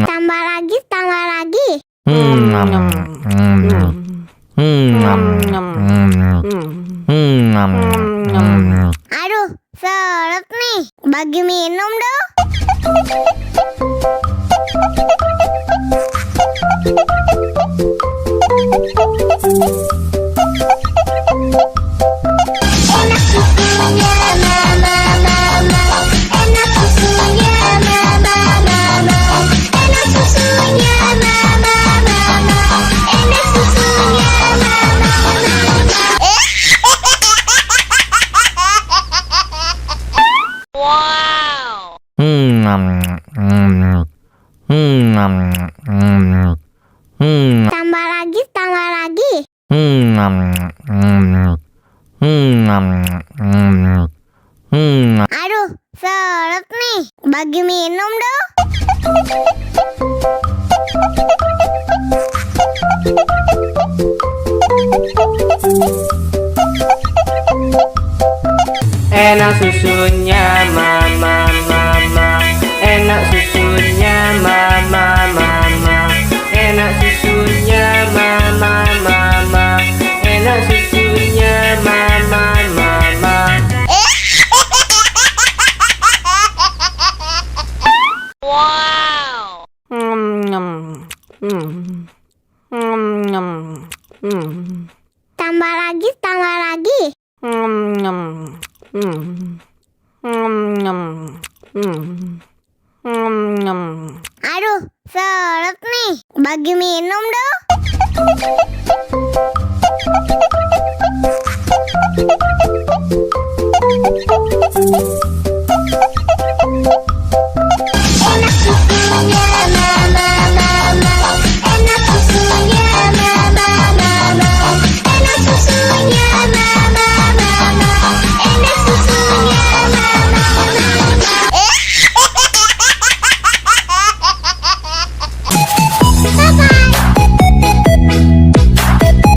Tambah lagi, tambah lagi. Aduh, seret nih. Bagi minum dong. Enak susunya mama, mama. Enak susunya mama, mama. Enak susunya mama, mama. Enak susunya mama, mama. Wow. Tambah lagi, tambah lagi. Aduh, seret nih. Bagi minum dong. Enak susunya mama, mama. Enak susunya mama, mama. Enak susunya mama, mama. Enak susunya mama, mama. Wow. Tambah lagi, tambah lagi. Aduh, seret nih. Bagi minum dong.